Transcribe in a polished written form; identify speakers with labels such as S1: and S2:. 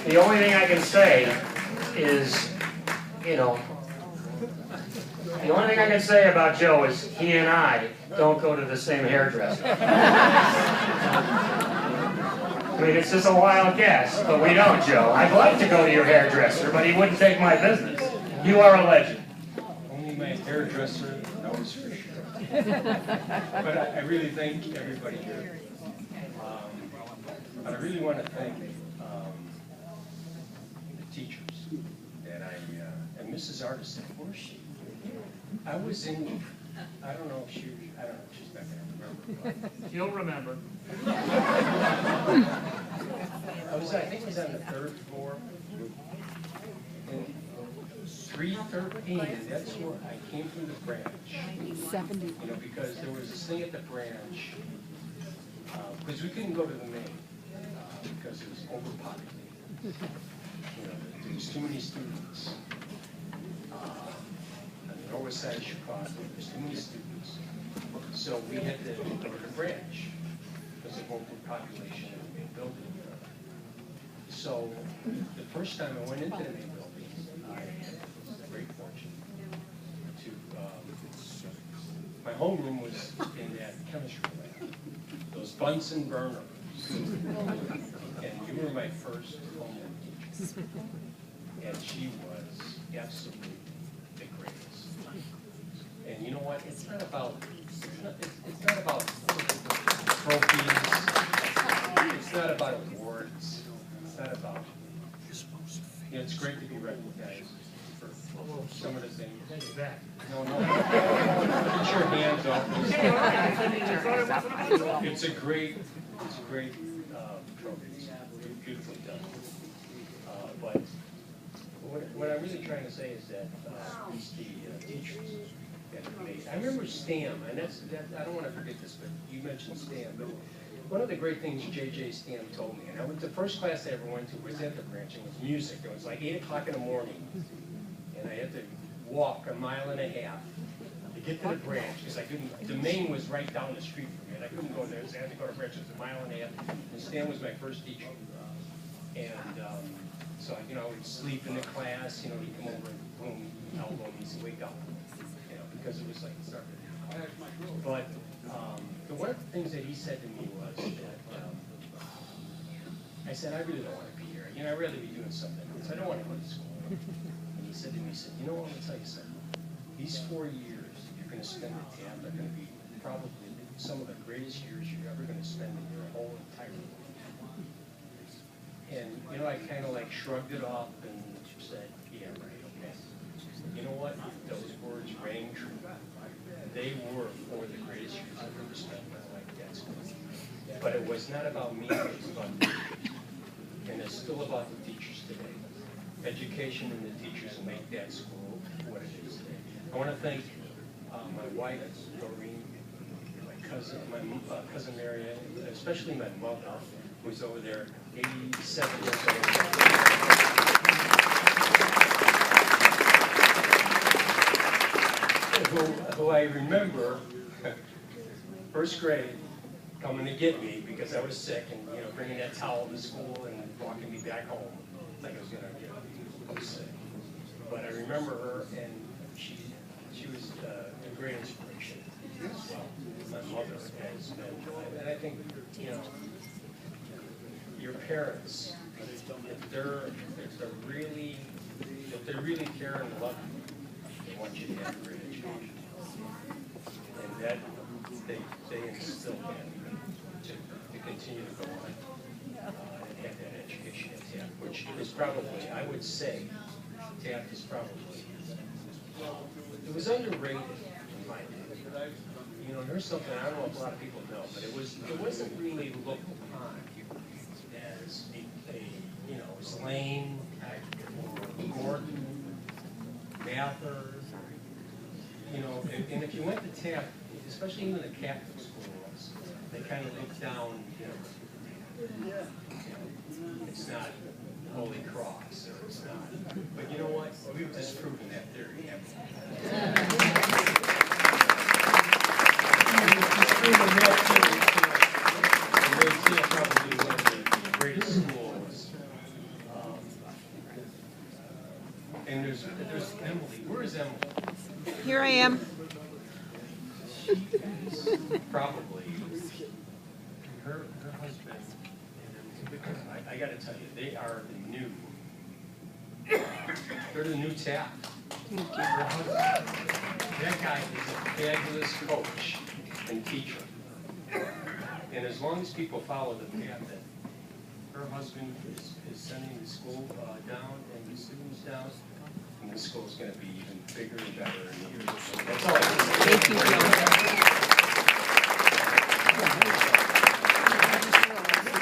S1: The only thing I can say is, you know, the only thing I can say about Joe is he and I don't go to the same hairdresser. I mean, it's just a wild guess, but we don't, Joe. I'd like to go to your hairdresser, but he wouldn't take my business. You are a legend.
S2: Only my hairdresser knows for sure. But I really thank everybody here. I really want to thank the teachers that and Mrs. Artisan. Where's she? I was in, I don't know if she's not going to remember.
S1: You'll remember.
S2: I think it was on the 3rd floor. And 313, that's where I came through the branch.
S3: 70.
S2: You know, because there was this thing at the branch, because we couldn't go to the main, because it was overpopulated. You know, there was too many students. On the north side of Chicago, there was too many students. So we had to go to the branch, because of overpopulation in the main building. So the first time I went into the main building, I had the great fortune to, my homeroom was in that chemistry lab, those Bunsen burners. And you were my first homeroom teacher. And she was absolutely the greatest. And you know what? It's not about trophies. It's not about awards. It's not about, you know, it's great to be recognized for some of the things. No. Get your hands off this. It's a great trophy. It's beautifully done. But what I'm really trying to say is that it's the teachers that have made. I remember STAM, and that I don't want to forget this, but you mentioned STAM. But one of the great things J.J. STAM told me, and the first class I ever went to was at the branch, and it was music. It was like 8 o'clock in the morning, and I had to walk 1.5 miles to get to the branch, because I couldn't, the main was right down the street from me, and I couldn't go there, so I had to go to the branch. It was 1.5 miles, and Stan was my first teacher. And so, you know, I would sleep in the class, you know, he'd come over and boom, elbow me, he'd say, wake up, you know, because it was like, started. But one of the things that he said to me was that, I said, I really don't want to be here. You know, I'd rather be doing something else. I don't want to go to school. And he said to me, he said, you know what, I'm going to tell you something. These 4 years you're going to spend at Taft are going to be probably some of the greatest years you're ever going to spend in your whole entire life. And, you know, I kind of like shrugged it off and said, yeah, right, okay. You know what? Those words rang true. They were 4 of the greatest years I've ever spent in my life at that school. But it was not about me, it was about the teachers. And it's still about the teachers today. Education and the teachers make that school what it is today. I want to thank my wife, Doreen, my cousin Mary, especially my mother, who's over there, 87 years old. Who I remember, first grade, coming to get me because I was sick, and you know, bringing that towel to school and walking me back home like I was gonna get sick. But I remember her, and she was a great inspiration as well. My mother has been, and I think, you know, your parents, if they really care and love you, they want you to have a great education. And that they instill that to continue to go on and have that education at Taft, which is probably, I would say, Taft is probably, it was underrated in my opinion. You know, there's something, I don't know if a lot of people know, but it wasn't really looked upon as a you know, it was Lane, or Gordon, Mather, you know, and if you went to Taft, especially even the Catholic schools, they kind of looked down, you know, it's not Holy Cross, or it's not. But you know what? We've disproven that theory, haven't we? We've disproven that theory. And they see probably one of the greatest schools And there's Emily. Where is Emily?
S3: Here I am.
S2: She is probably her husband. And I got to tell you, they are the new. They're the new Taft. Her husband. That guy is a fabulous coach and teacher. And as long as people follow the path that her husband is sending the school down and the students down, and the school's going to be even bigger and better in the years. That's all I can say.
S3: Thank you, Joe.